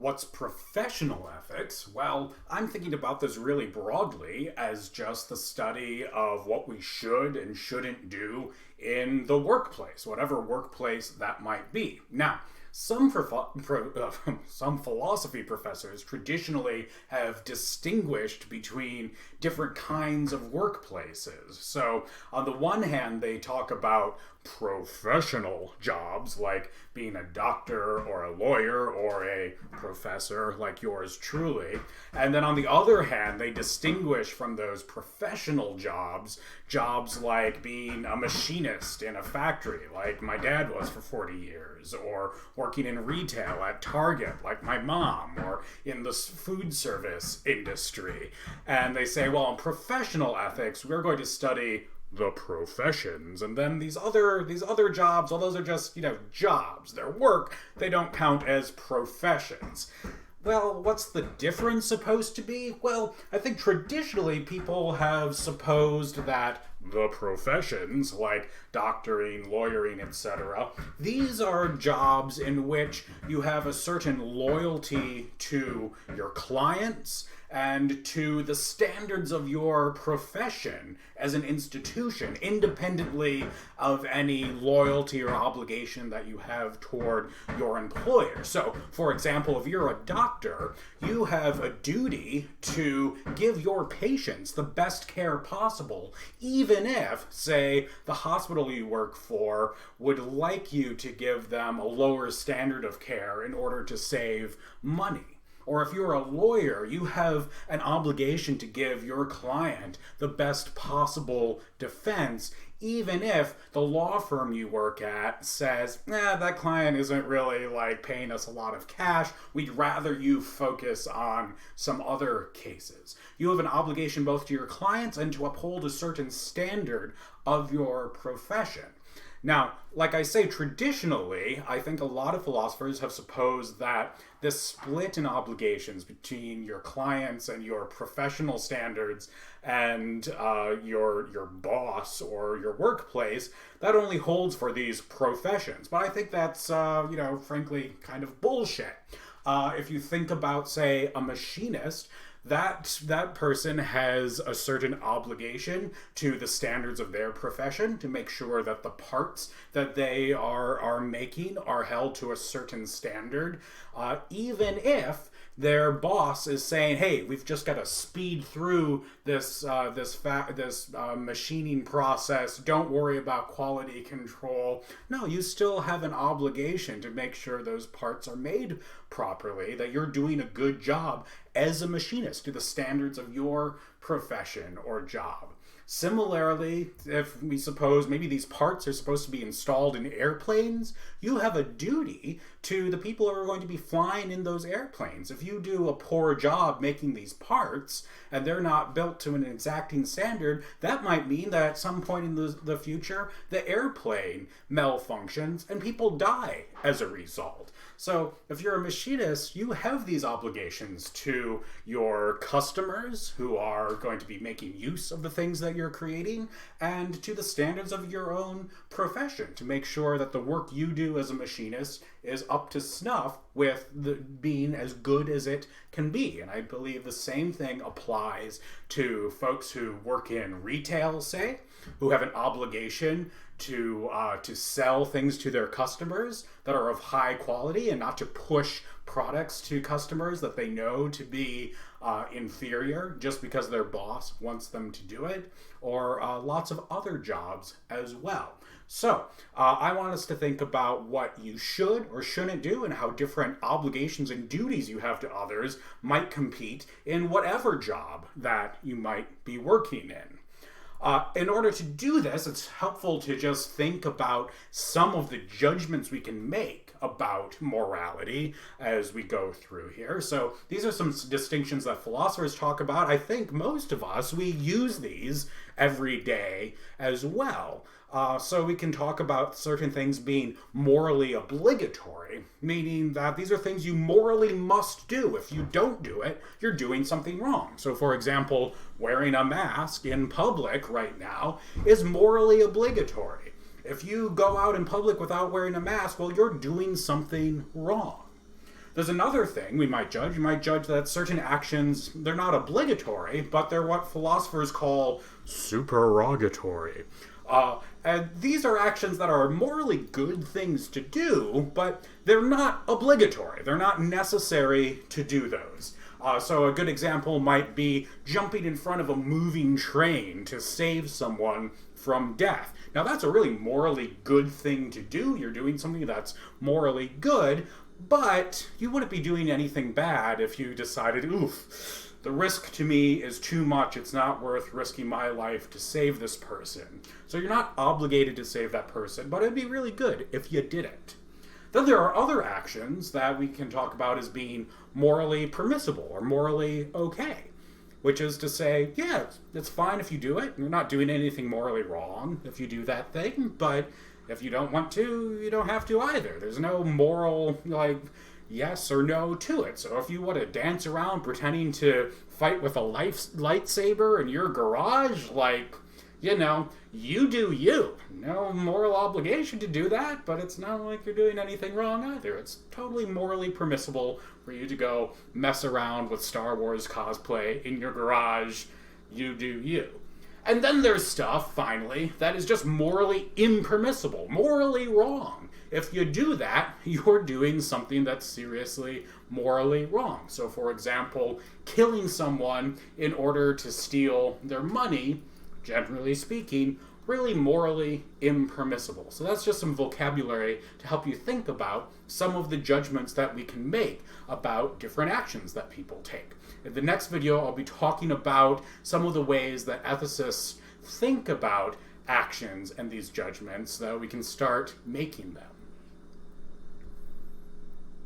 What's professional ethics? Well, I'm thinking about this really broadly as just the study of what we should and shouldn't do in the workplace, whatever workplace that might be. Now, some philosophy professors traditionally have distinguished between different kinds of workplaces. So, on the one hand, they talk about professional jobs like being a doctor or a lawyer or a professor like yours truly. And then on the other hand, they distinguish from those professional jobs like being a machinist in a factory like my dad was for 40 years, or working in retail at Target like my mom, or in the food service industry. And they say, well, in professional ethics, we're going to study the professions, and then these other jobs, well, those are just, jobs. They're work. They don't count as professions. Well, what's the difference supposed to be? Well, I think traditionally people have supposed that the professions, like doctoring, lawyering, etc., these are jobs in which you have a certain loyalty to your clients and to the standards of your profession as an institution, independently of any loyalty or obligation that you have toward your employer. So, for example, if you're a doctor, you have a duty to give your patients the best care possible, even if, say, the hospital you work for would like you to give them a lower standard of care in order to save money. Or if you're a lawyer, you have an obligation to give your client the best possible defense, even if the law firm you work at says, that client isn't really paying us a lot of cash. We'd rather you focus on some other cases. You have an obligation both to your clients and to uphold a certain standard of your profession. Now, like I say, traditionally, I think a lot of philosophers have supposed that this split in obligations between your clients and your professional standards and your boss or your workplace, that only holds for these professions. But I think that's, frankly, kind of bullshit. If you think about, say, a machinist, that person has a certain obligation to the standards of their profession to make sure that the parts that they are making are held to a certain standard, even if their boss is saying, hey, we've just got to speed through this machining process. Don't worry about quality control. No, you still have an obligation to make sure those parts are made properly, that you're doing a good job as a machinist to the standards of your profession or job. Similarly, if we suppose maybe these parts are supposed to be installed in airplanes, you have a duty to the people who are going to be flying in those airplanes. If you do a poor job making these parts and they're not built to an exacting standard, that might mean that at some point in the future, the airplane malfunctions and people die as a result. So if you're a machinist, you have these obligations to your customers who are going to be making use of the things that you're creating, and to the standards of your own profession to make sure that the work you do as a machinist is up to snuff with being as good as it can be. And I believe the same thing applies to folks who work in retail, say, who have an obligation to sell things to their customers that are of high quality and not to push products to customers that they know to be inferior just because their boss wants them to do it, or lots of other jobs as well. So I want us to think about what you should or shouldn't do and how different obligations and duties you have to others might compete in whatever job that you might be working in. In order to do this, it's helpful to just think about some of the judgments we can make about morality as we go through here. So these are some distinctions that philosophers talk about. I think most of us, we use these every day as well. So we can talk about certain things being morally obligatory, meaning that these are things you morally must do. If you don't do it, you're doing something wrong. So for example, wearing a mask in public right now is morally obligatory. If you go out in public without wearing a mask, well, you're doing something wrong. There's another thing we might judge. You might judge that certain actions, they're not obligatory, but they're what philosophers call supererogatory. And these are actions that are morally good things to do, but they're not obligatory. They're not necessary to do those. So a good example might be jumping in front of a moving train to save someone from death. Now that's a really morally good thing to do. You're doing something that's morally good, but you wouldn't be doing anything bad if you decided, oof, the risk to me is too much. It's not worth risking my life to save this person. So you're not obligated to save that person, but it'd be really good if you did it. Then there are other actions that we can talk about as being morally permissible or morally okay, which is to say, yeah, it's fine if you do it. You're not doing anything morally wrong if you do that thing, but if you don't want to, you don't have to either. There's no moral, yes or no to it. So if you want to dance around pretending to fight with a lightsaber in your garage, you do you. No moral obligation to do that, but it's not like you're doing anything wrong either. It's totally morally permissible for you to go mess around with Star Wars cosplay in your garage. You do you. And then there's stuff, finally, that is just morally impermissible, morally wrong. If you do that, you're doing something that's seriously morally wrong. So, for example, killing someone in order to steal their money, generally speaking, really morally impermissible. So that's just some vocabulary to help you think about some of the judgments that we can make about different actions that people take. In the next video, I'll be talking about some of the ways that ethicists think about actions and these judgments so that we can start making them.